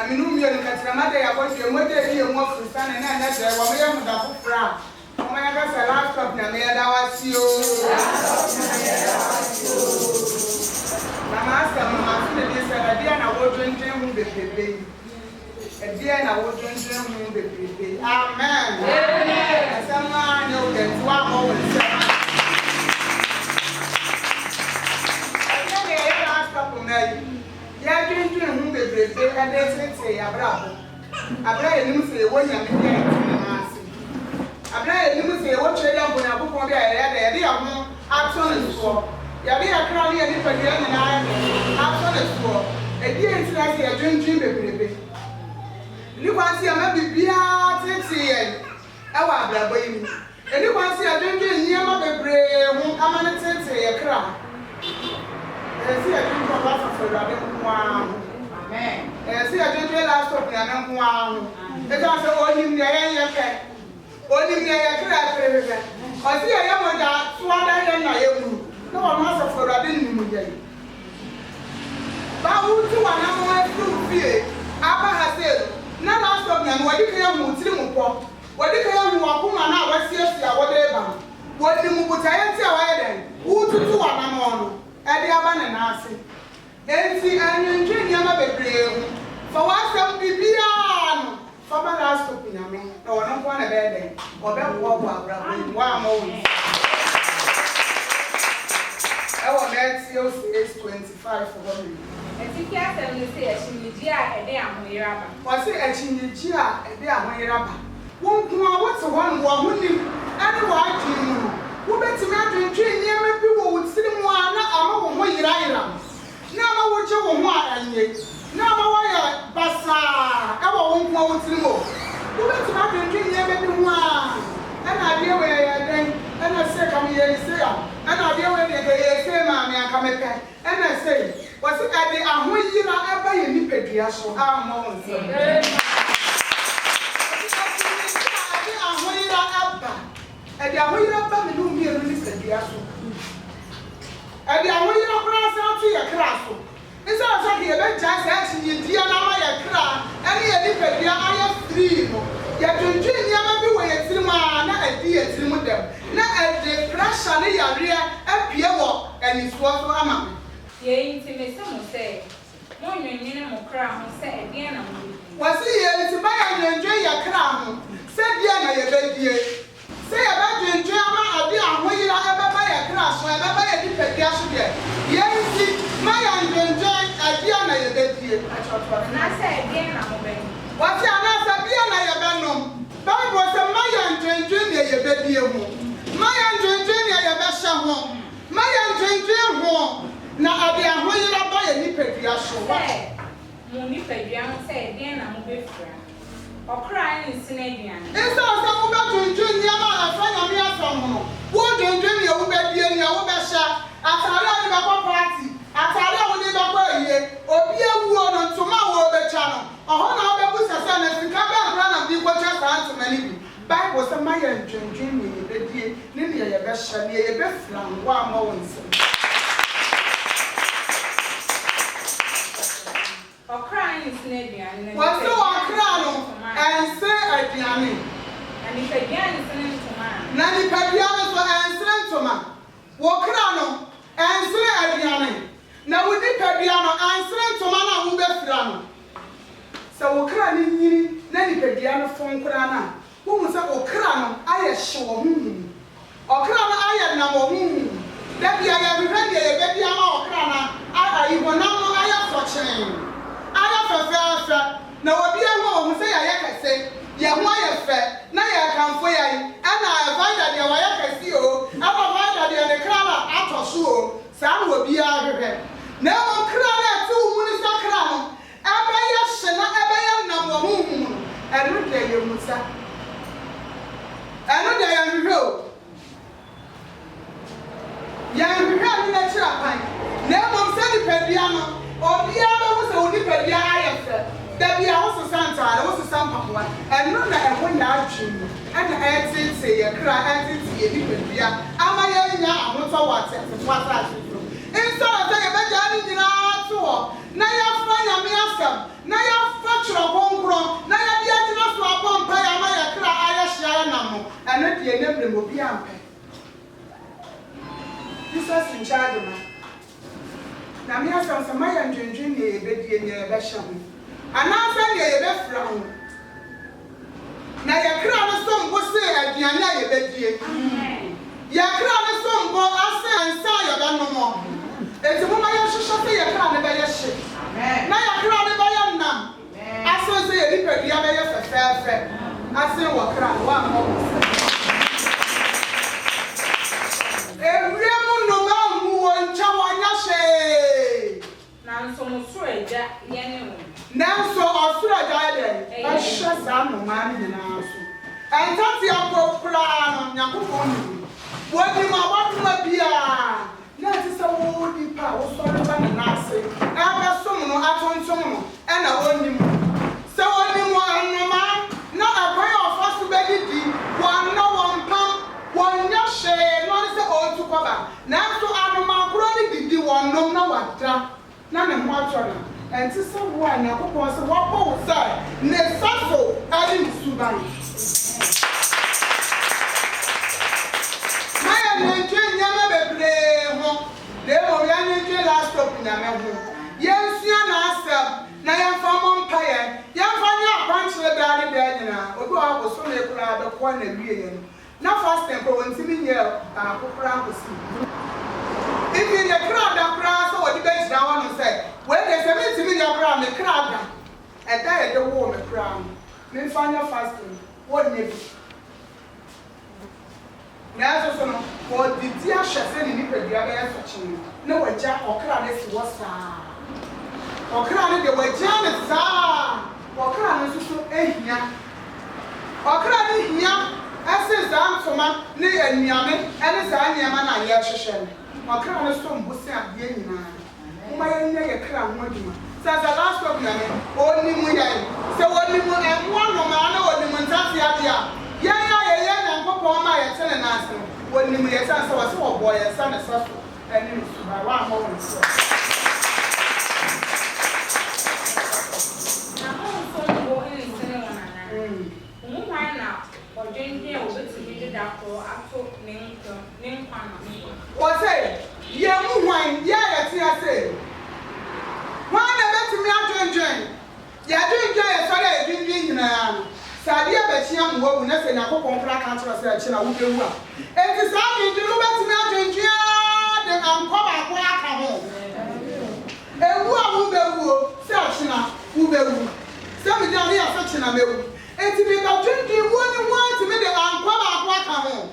minum you can mother ya was your mother here more for son and another one year with a frown. Oh my God, a laptop na me that was you. Mama said a dear and I will drink him with the baby. A dear and I will drink him with the baby. Amen. Amen. Someone know that one always ya dwendwen hu bebrebe ade say abrabo abra enim say wonya me dey na ase abra enim say wo twere ya bonya bopon bia ya de ya ho atone so ya be ya kra ne ya ni padia ni na atone so e di entira say ya dwendwen bebrebe ni kwansi ya ma bibia tete ye e wa abrabo yi e ni kwansi ya dwendwen nyema bebrebe hu amane tete ye kra. See a drink of water for Amen. See a drink last of the Anam. Let us own him there, yet. Own him there, crack. I see a young one, swallow and I am. No one master for a dinner. But who to an animal fear? Abba has said, none last of them, what you can move to the what you can walk on our what's here, whatever. What you move to then? Who to do an amount? Ade abana na ase enti anwenje nyama bebree for wasam bibia no for ba last stop nyame na wono ko na bede obekwo bo abrabo wa ma wo ewo Matthew 6:25 for one enti ki asem ne se achinyiji a ede ahoyera ba wase achinyiji a ede ahoyera ba won ko a wote hon wo honim ane wa adwinu wo betimi adwentwe nyama bi wo wutiri mu ana ama wo ho yira na ama wo che wo ho anye na ama wo ya basa e wo wo nko wutiri mu wo betimi adwentwe nyama bi mu a ana ade we ya den ana se kam ye se ya ana ade we de ye se ma me aka mepe ana se wasi ade aho yira aba ye nipadua so ama wo nse ade aho yira aba ade aho yira aba me no mi ero nipadua so ade aho yira kra sa tu ye kra so nsa so ke ye be ja sa chi dia na ma ye kra ene ye nipadua aye free no ya tuntu nyama bi wo ye tirima na adi ye tirimu dem na ade pressure ne yare apie wo enisuo so ama ye intimate mo say mo nwenwene mo kra ho say ade na mo wasi ye ti ba ya nwenwe ya kra ho say dia na ye bedie say ya ba nwenwe ama ade ahoyira e ba ya kra so e ba ya dipadia so de ye nti ma ya nwenwe ade na ye bedie na say ade na mo bedie wati anasa bia na ye benom Bible say ma ya nwenwe ne ye bedie ho ma ya nwenwe ne ye be hye ho ma ya nwenwe ho na ade ahoyira ba ye nipadua so mo nipadua ho say ade na mo befra okra ni sinaduan isa so mo be tuntu nyama afanya me afam no wo tuntu ne wo be die ne wo be hye atare ani be kwa party atare wo ni be kwa iye obi awuo no ntoma wo be cha no oho na wo be busasa na sika be akra na bi kwa cha sa ntoma ni bi Bible say ma ya ntwentwe ne ye be die ne ne ye be hye ne ye be fra wo ama wo nse okra ni sinaduan ne wo so okra no and say adiane ani padiane sene ntoma na ni padiane so ensre ntoma wo kra no ensre adiane na wo ni padiane ensre ntoma na wo be fira no so wo kra ni nyiri na ni padiane fon kra na wo mu sa wo kra no aye hye wo hunu okra no aye na wo hunu da bia ya bi hwe ye be bia ma okra na ayi bona no aye fochen aye fefe na obi ehwo wo se ya yakase ye ho ayefe na ya kanfo ya ana avanda de wa yakase o aba avanda de ne krala atoso o sa na obi ahwehwe na mo krala tu mu ni sakra no aba ya hye na aba ya na wo hu enu de ye musa enu de ya hwehwe o ya hwehwe ni na kira pan na mo se ni padua no obi aba wo se oni padua ayefe Dabi a wo santa a wo sampa kwa eno na eho nya adwum ana etete ye kra etete ye bibia ama ye nya ahoto wate twata atwo inso na ye beja ni nyina to na ya fra nya me asam na ya fa chro konkro na ya dia tina so apompa ya ma ya kra aya hia na mo eno de enemre mo bi ampe Jesus in charge ma na me asam sama ya ndwendwen ne ebedie ne ebe hye ho anansa ne ebe fra ho na ya kra no so mbo se aduane a ebedie ya kra no so mbo ase ansa ya ba no mo enti mo ma ya hwehwe se ya kra ne ba ya hye na ya kra ne ba ya nam ase se ya nipadua ba ya fefefe ase wo kra wa mo Everyone no man who wants to now, so much that now, so Australia, I shut down man in our and that's your plan. What do you want to be? That is a woody power, so I'm not saying. I have someone, I told someone, and I want him. So only one man, not a prayer of us to beg one, no one pound, one your share, not the old to cover. Now, so I'm a chronic, the one, no, no, what, none of what and to someone, I propose what both say, Nesasso, I didn't Suban. I am enjoying Yama play. They were young last up in Yamahu. Yes, Yana, Naya from Umpire, Yamfania, Branch the Daddy Diana, or go out was so late crowd of 1 million. Now, fast and go and see me here, if in the crowd that crowd, so the bench down and say, when there's a meeting in your crown, the crowd, and there the war, the crown. Then find your fasting. What neighbor? Now, so for the dear Shassin in the other section, no one jack or crown is what's or crown the way Janet, or crown is so here. Or crown here, as is Ansoma, near Niame, and as I am an Ayashan. My crown is from Bussa, Yenna. My name crown, what you says the last of them, only Muyan. So only one man or the Montasia. Yeah, and Papa, my son and answer. When you may answer was a boy, a son, and such, and it's my one moment. Or drinking over to be the doctor, actual name, what's it? Young wine, yeah, I say. One of me out drink. Yeah, drink, sorry, drinking now. Sadia, but she am woman, and I hope on crack cancer research, and I will do well. It is something to look at me out drinking, then I'm coming back home. And who will be such who will some down here, such an amazing. And to be about drinking one to me, the uncover walk home.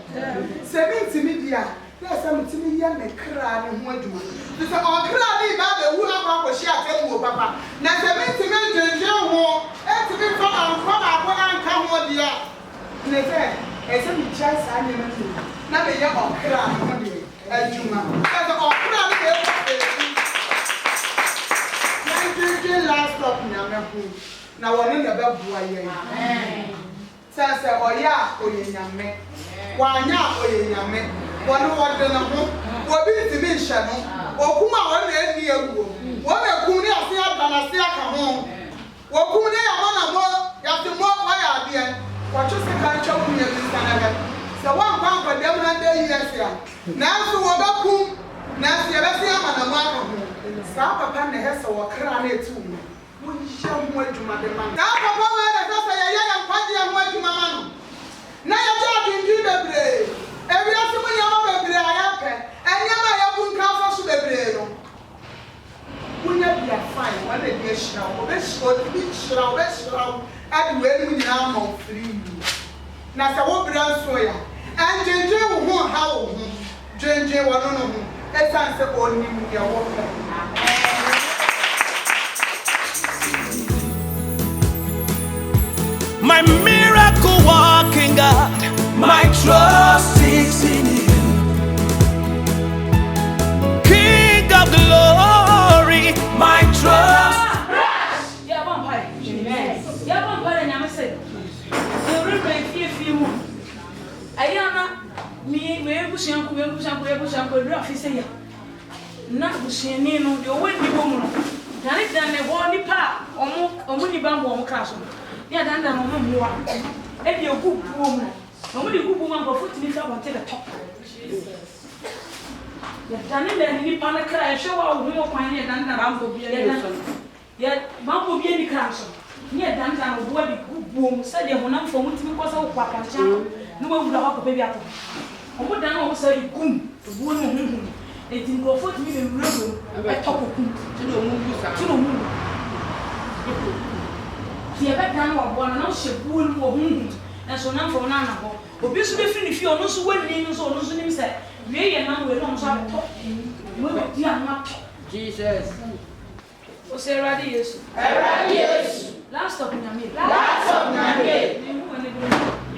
70 media, there's some to me young and cry and one to one. This is all crying about the woman was she at the papa. Now 70 men to jail war, and to be from uncover and come on the air. And they said, as some chance I never knew. Now they are all crying, and Juma. That's all crying. Drinking last stop in America. Now one in the bed boy. Sansa oya oyanyame. Wanya oyanyame. One word na ho. Obi timi hye no. Okuma won na eni aguo. Won ekum ni ase abana ase aka ho. Wokum ni ya mana mo ya se mo wa ya de. Wacho se kan chawu ni bisa na ga. Se wan kwan kwa dem na dey years ya. Na so wo bakum na se be se amana mo aka ho. Sa papa na hesa wo kra na etu mo. Now, Papa, I am man. Now, you do the bread. Every other one you have a bread, and you have a cover to the bread. We never be fine when they get shroud, and when we are more free. Now, I will brand soya, and Ginger won't how Ginger one on whom, as answer only with your water. My miracle walking God, my trust is in you. King of glory, my trust. Yeah, vampire. Yeah, vampire. I'm saying, you remember if you move. I am me. We push and push and push and push and push. Officer, not pushing. No, you won't be home. Dani dani wo nipa omu ni bambo omu kraso. Ya dan dan omu muwa. E bi ogu buom. Omu di gu buom anko futi ni fa wonte the top. Ya dani dani nipa na kra e hwe wa wo ho kwan ni dan dan bambo bi ya bambo bi ni kraso. Ni dan dan obu abi gu buom se de honam fo mutimi ko se wo kwa kancha. Ni wo wura wa ko be bi ato. Omu dan omu se gum obu no hunhun. Eti nkrofo timi be wura e tokoku. Ti no mu. Ti e be dan wa bo na hye buo mu hunhun. Na so na fo na na bo. Obi so be fi ni fi ono so wani no so ono so nim se we ye na we no so ato. Mo be di ama to. Jesus. O se radi Yesu. Radi Yesu. Last of nyame. Last of nyame.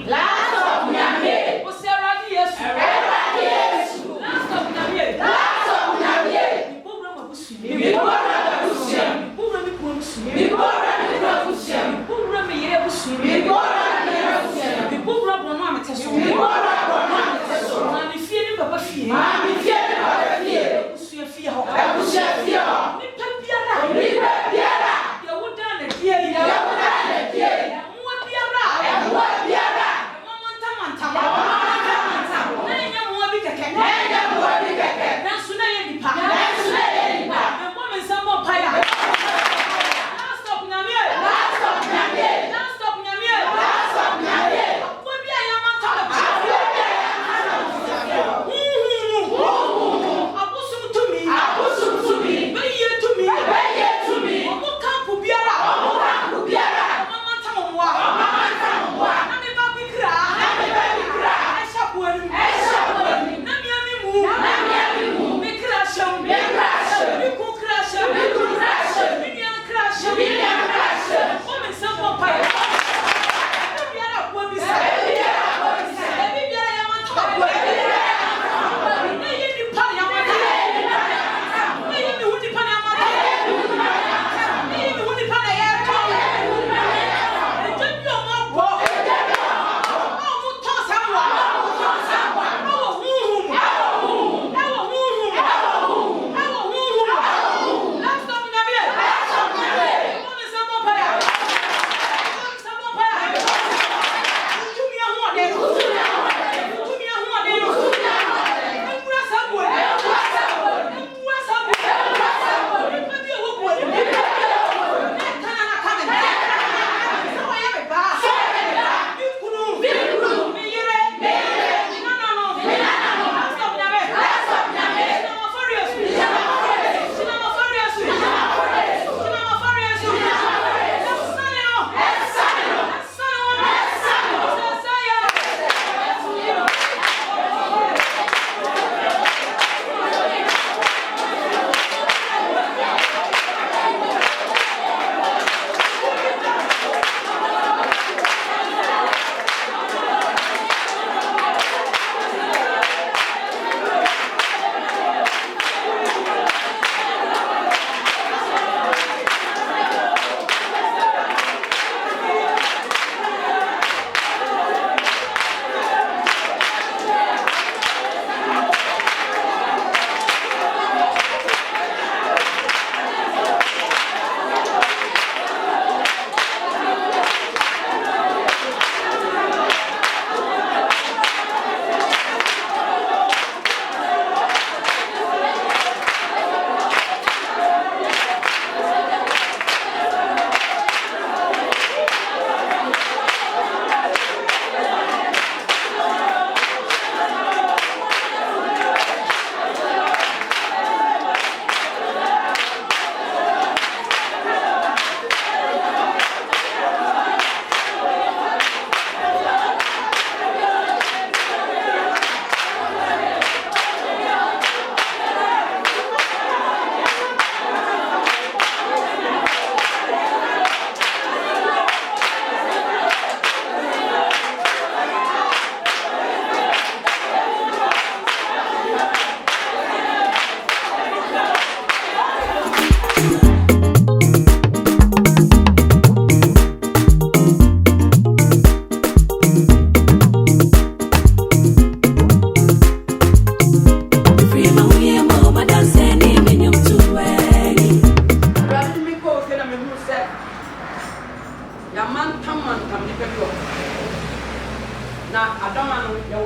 Last of nyame. O se radi Yesu. Radi Yesu. Last of nyame. Last of nyame. Program abusu. Program abusu. Program abusu. Program abusu. Program yere abusu. Program yere abusu. Program no ameteso. Program no ameteso. Na mi fie ni papa fie. Ma mi fie ni papa fie. Abusu fie ho. Abusu fie ho. Ni pebiara. Ni pebiara. Ya wuda na fie. Ya wuda na fie. Ya mu biara. Ya mu biara. Mama ntama ntama.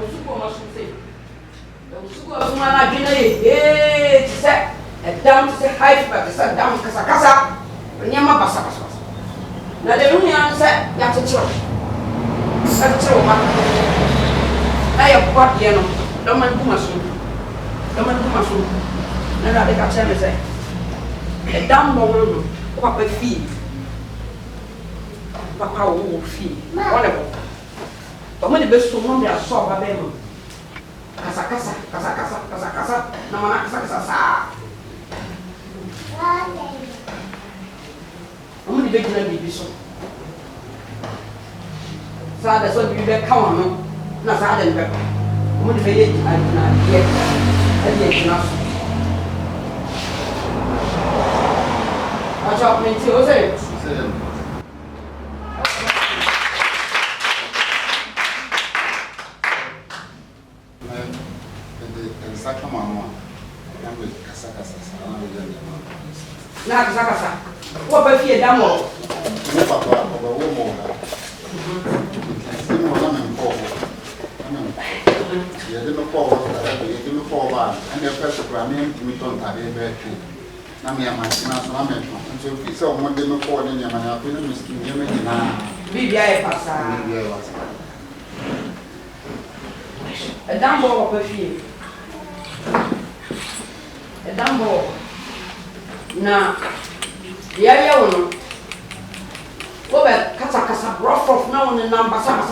usuko masuse. Usuko asumana dwena ye tse down to say high but tse down kasa kasa. Nyama basa basa. Na de nu ya nse ya tchiro. Sa tchiro ma. Na ya kwa de no. Do man kuma so. Na da de ka tse me say. E down mo no. Ko pa fi. Papa wo fi. Wona ko. Como ele vê seu nome a só para bem, casa, na mana casa. Como ele vê que não é bicho, sabe só viver calmo, não sabe nem ver. Como ele vê ele na ele nosso. A job mentiu você. Na kasa wo ba fie da mo mo papa o ba wo mo ha se mo na men ko ye de no ko ta da ye de no ko ba and the first program mi ton ta be tu na me ma na so na men so fi se o mo de no ko de nyama na fi na mi skin ye me na bibia e pasa e da mo wo ba fie e da mo na ya wono wo be kasa rough na wono na basa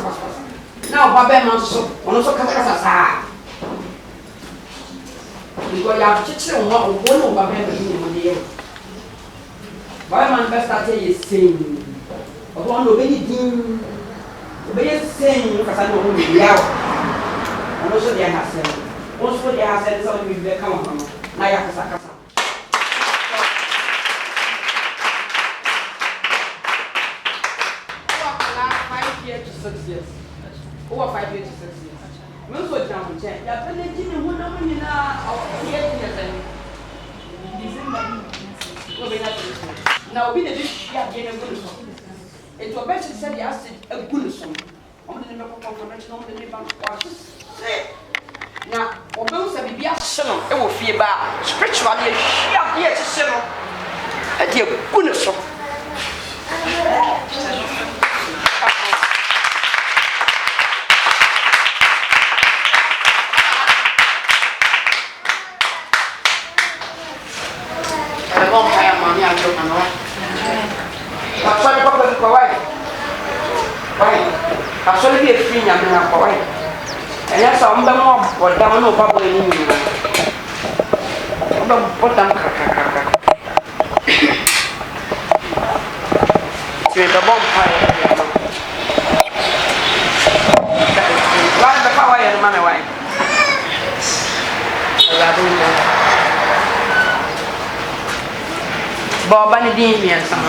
na o ba be man so wono so kasa sa ko ya chichire wo wono ba be ni mo de ba man be start ye sing o wono be ni din o be ye sing kasa no wono ya wono so dia ha sing wono so dia ha sing so mi be kama na ya kasa years. Over 5 years to 6 years. When so down check. Ya pele jini huna muni na years and December. Go be na so. Now we dey share again a good song. It was better said the acid a good song. On the number convention on the neighbor was. Now, obo se bibia sino e wo fie ba spiritually share here to sino. E dey good song. Asole bi efiri nya me na kowai enya sa ombe mo boda mo no babo ni ni ombe boda kaka ti da bom pa ya la da pa wa ya ma me wai la do mo bo ba ni din mi sama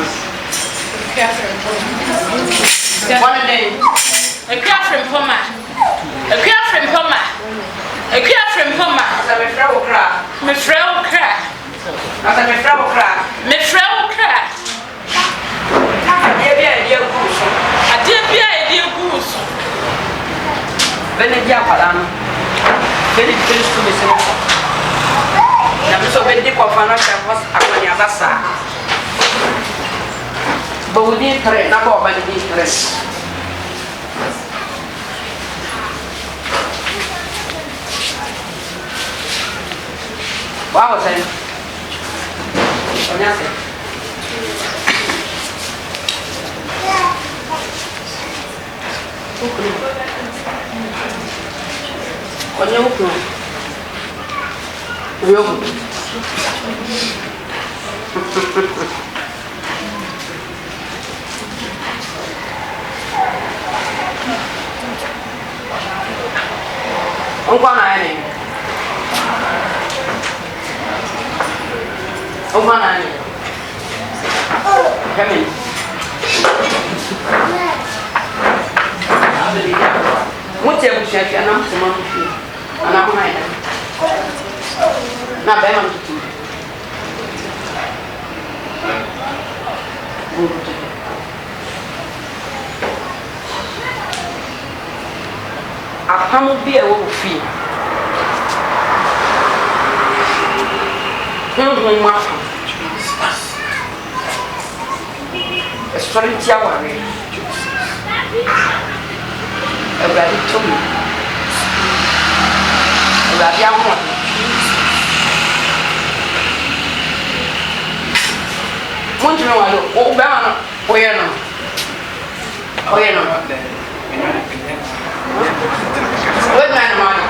one day a craft from Poma. A craft from Poma. A craft from Poma. As a frail craft. Me frail craft. As a frail craft. Me frail craft. A dear goose. A dear goose. Venedia Palano. Very finished to Miss Nova. I'm so very deep of financial was a Bassa. But we didn't threaten about by the interest. Wow, say. Sonia say. Sonia ukno. Yo. Ông này ông này cái mình muốn chơi một chuyện nó sẽ mang anh nào này na bé mà apamu bi e wo fee. A story tower. A rabbit to me. A rabbit. Montreal, oh, Bama, where no? Where no? What man of money?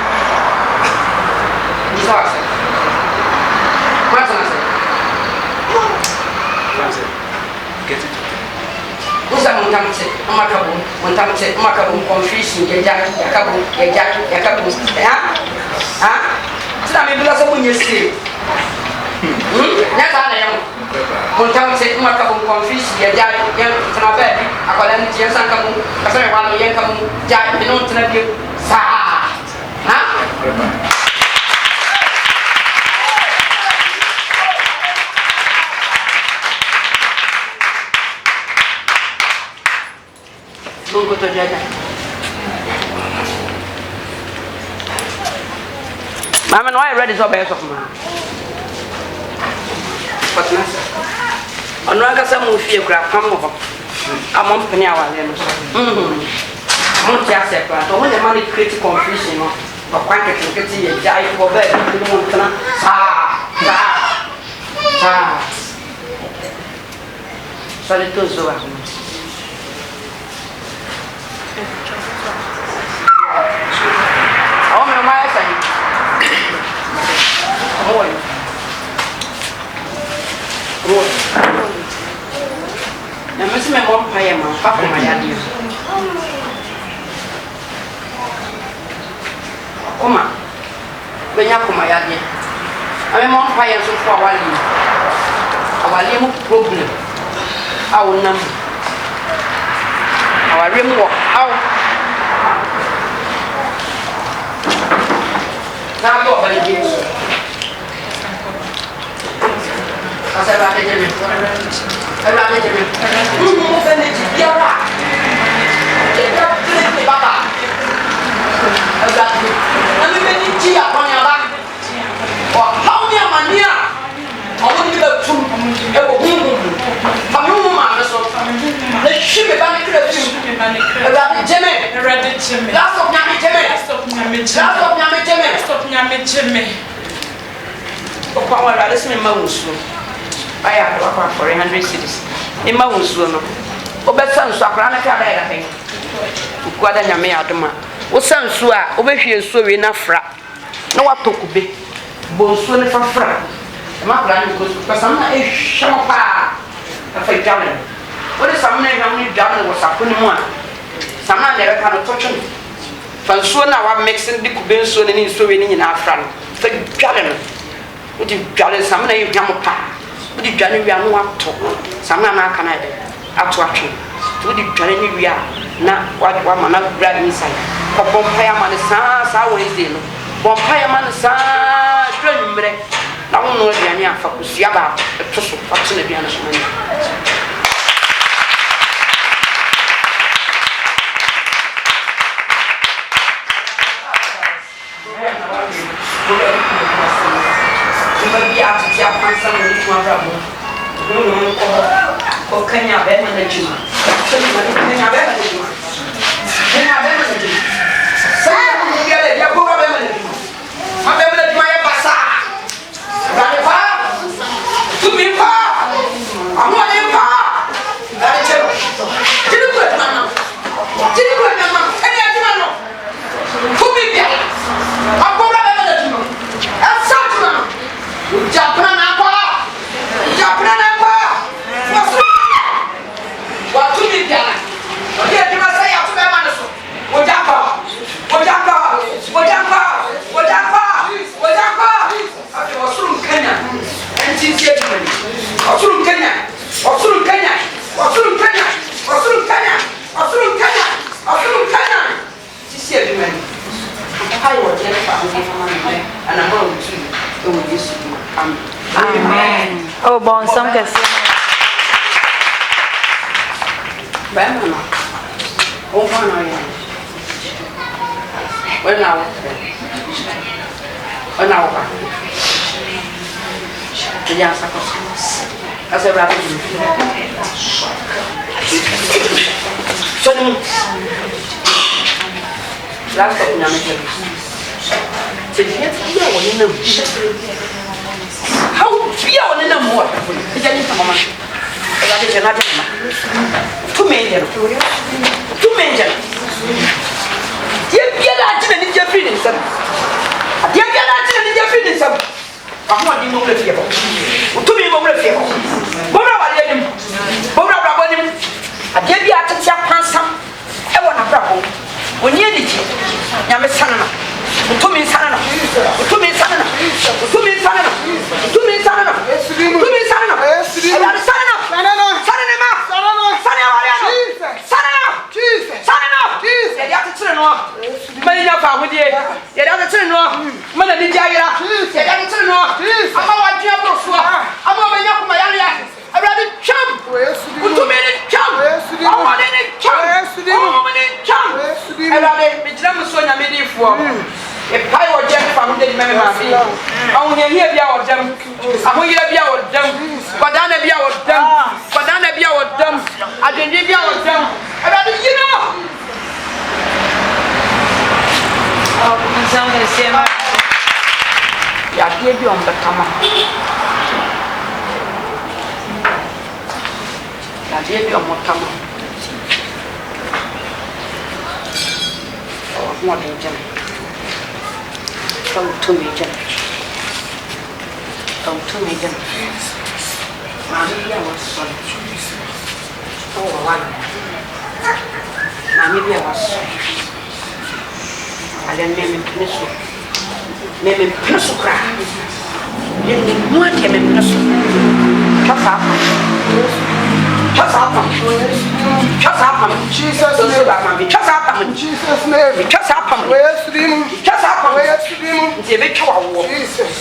He's awesome. What's awesome? Get it. Who's that Montamse, Macabum, confusion, Yakabum, huh? Tell me, because of when you see. Never I am. Montamse, Macabum, confusion, Yanabe, Akalan, Yansakamu, Kasarawan, Yankamu, Jack, and not to you. Huh? Go to Jaja. Mama, no, I read it all best of man. But no, I'm not going to move here, grab come over. I'm on penny hour. I'm just a plan. Only the money creates confusion. But quite a ticket, a die for bed. So it goes over. Oh, my wife, now, Miss Mamma, I am a papa, my idea. Come on, when you come, my idea. I am on fire so far. Our little problem, our number, our rim walk out. Now go over the gates. I said, I did it. I did it. Who moved in it? You're right. You're plenty, Papa. I got it. I'm going to cheer upon your back. Or how near Mania? I wouldn't give up to a woman. Let's ship it back to the Jimmy. Last of Yami Jimmy. Last of Yami Jimmy. Stop Yami Jimmy. Oh, power, listen, Mouse. I have to work for 100 cities. In Mouse, no. Oh, but some Sakrana Carrera. Quada Yami Adama. Oh, some Sua, over here, so enough frat. No, what to be. Bonsoon for frat. My plan goes because I'm not a shampa. A fake gallon. What is some name only done was a pony one? Some man never had a touch on. From soon now I'm mixing the Cuban soon and in in our front. Fake gallon. What you gallon, some name Yamapa. What you Johnny we are no up to. Some man can I up to action. What you Johnny we are not what one man grab inside. For Bompire man is always in. Bompire man is a now, no, Diana, focus Yaba, a tussle, what's in the piano. You might be out to Japan, some of my brother. No, Kenya, better than you. Kenya, better than you. Kenya, better than you. Some of you get a poor women. I'm better than my bazaar. To be far, I'm not in far. That is it. Did you put my mouth? Did you put my mouth? Any other man? Put me there. I'm going to have a little. And such a man. Japan, Japan, what to be there? Here, you must say, I'm going to Amen. Oh, bon, some can say. Well, now, Ona oba. Ya sako. Asa rapi. Sonu. Last of nyame. Sediet dia woni nam. How dia woni nam mo. Ija ni mama. Ela de janade mama. Tu menjero. Tu menjero. Dia biara agina ni dia fi ni nsam. Dia biara agina ni dia fi ni nsam. Ahmo di mo mlefie bo. Tu mi mo mlefie bo. Bo na wale nim. Bo na bra bo nim. Dia biara tete apansam. E wona bra bo. Oni ani ji. Nyame sanana. Utumi sanana. Utumi sanana. Utumi sanana. Utumi sanana. Utumi sanana. Ayari sanana. Sanana. Sanana ma. Sanana. Sanana wale ano. Sanana. Jesus. Sanana. Jesus. Ya dia tete no. Mani nya fa hodie. Ya dia tete no. Mana ni jaira. Ya dia tete no. Ama wa dia brofua. Ama wa nya kuma yale ya. Awurade cham. Utumi ni cham. Ama ni cham. Ama ni cham. Awurade me jira mo so nya me di fo. E pai wo jam fa ho de me ma fi. Awu ne hia bia wo jam. Aho yira bia wo jam. Badana bia wo jam. Badana bia wo jam. Adende bia wo jam. Awurade yino. Oh, canção desse ma. Ya die bi on betama. Ya die bi on betama. Oh, mo de jam. Come to me, Jen. Come to me, Jen. Mommy, I was sorry. Oh, one. Mommy, I was sorry. I didn't name him Penisu. Name him Penisu cry. Name him what him in Penisu. What's up? What's up? What's up? Jesus' name. What's up? Jesus' name. What's up? Where's the demon? What's up? Where's the demon? Jesus.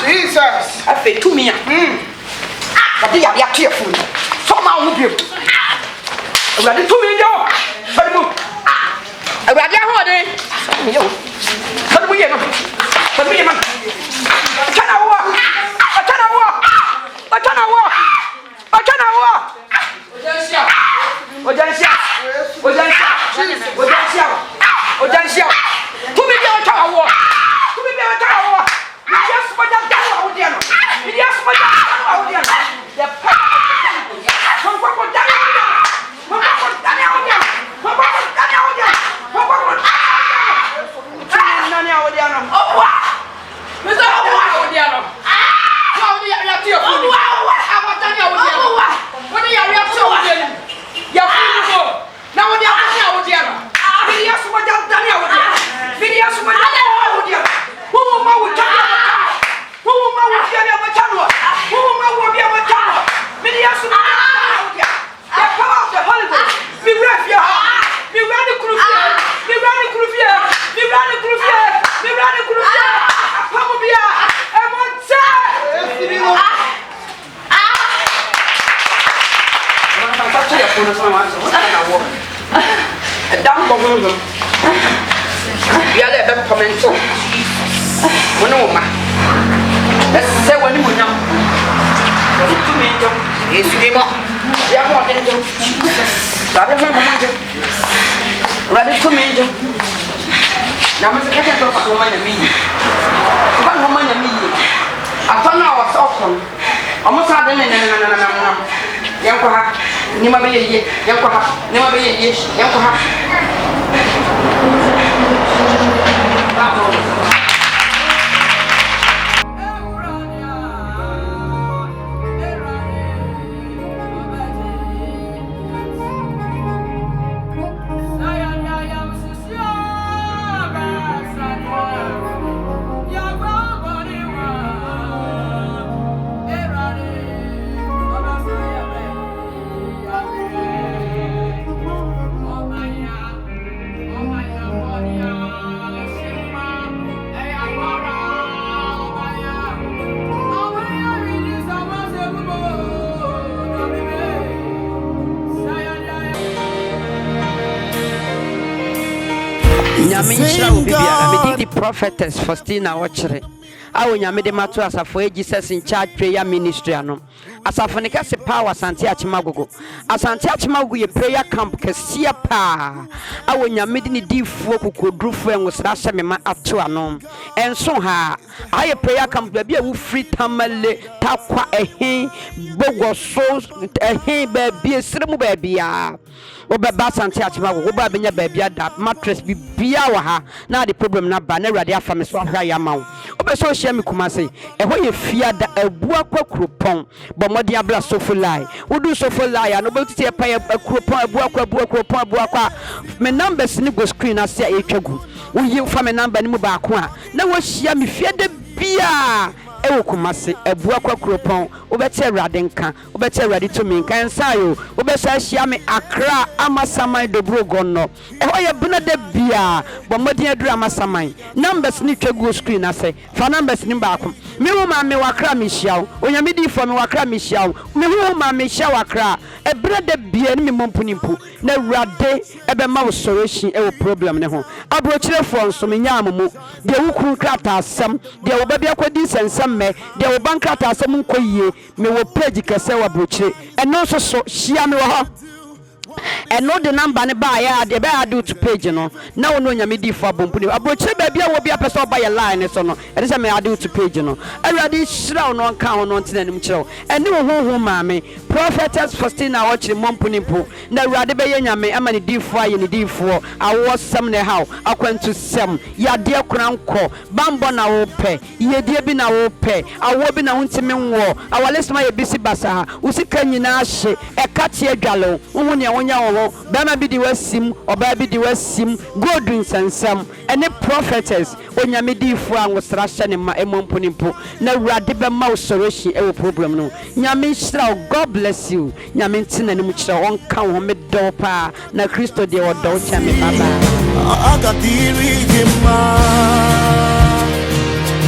Jesus. I feel to me. But they are careful. Somehow will be. I read it to me, yo. I read your holiday. Yo. But we are. But we are. I cannot walk. I cannot walk. I cannot walk. I cannot walk. Ojansia. Ojansia. Ojansia. Ojansia. To me, you are walk. To me, you are walk. Yes, but I'm down out there. Yes, but I'm down out there. The Nyame nhyira wo bibia na medidi Prophetess Faustina Okyere. Awo nyame de mato asafo Jesus in charge prayer ministry ano. Asafo ne kase power Asante Achimagogo. Asante Achimagogo ye prayer camp kesia pa. Awo nyame de ne difuo kokodrufo enwosra hyemema ato ano. Enso ha, aye prayer camp ba bia wo free tamale takwa ehin bogoso ehin ba bia sremu ba bia. Obeba Asante Achimagogo ba benya ba bia da mattress bi bia wa ha na the problem na ba na Awurade afa me so ahwa ya mawo. Obeso hia me Kumasi eho ye fiada abua kwakropon bo modi abla sofulai wudu sofulai no betuti e pa akropon abua kwa me numbers ni go screen ase e twagu wo yi fa me number ni mu ba ko a na wo hia me fiada bia ewo Kumasi abua kwakropon obete Awurade nka obete Awurade to me nka ensayo obesa hia me Accra amasaman dobrogo no eho ye buna de bia bo modi adura amasaman numbers ni twagu screen ase fa numbers ni ba ko me hu ma me wakra me hia onyame di fo me wakra me hia me hu ma me hia wakra ebre de bia ni me mompunimpu na Awurade ebe ma wo solution ewo problem ne ho abrochire fo nso me nya amumu de wukun krata asem de wo babia kwadi sensem me de wo bankrata asem nkoyie me wo page kese wa brochire eno so so hia me wo ho eno de number ne ba ya de be adu to page no na wo no nyame di fo abompuni abochire ba bia wo bia pese oba ye line so no e de se me adu to page no Awurade hira no nka ho no ntenanim kire ene wo honhom maame Prophetess Faustina Okyere mompunimpo na Awurade be ye nyame ama ne di fo aye ne di fo awo sam ne haw akwantu sem ya de kranko bambo na wo pe ye die bi na wo pe awo bi na wontime nwo awale sema ye bisi basa usika nyina hye e katie adwalo wo ne wonya wo bema bi di wasim oba bi di wasim godun sansam ene prophetess onyame di fo anwosra hye ne ma emompunimpo na Awurade be ma usoroshi e wo problem no nyame hira God bless you nyame ntina ne mu kire won ka wo me do pa na Kristo de wo do cha me baba agadiri gema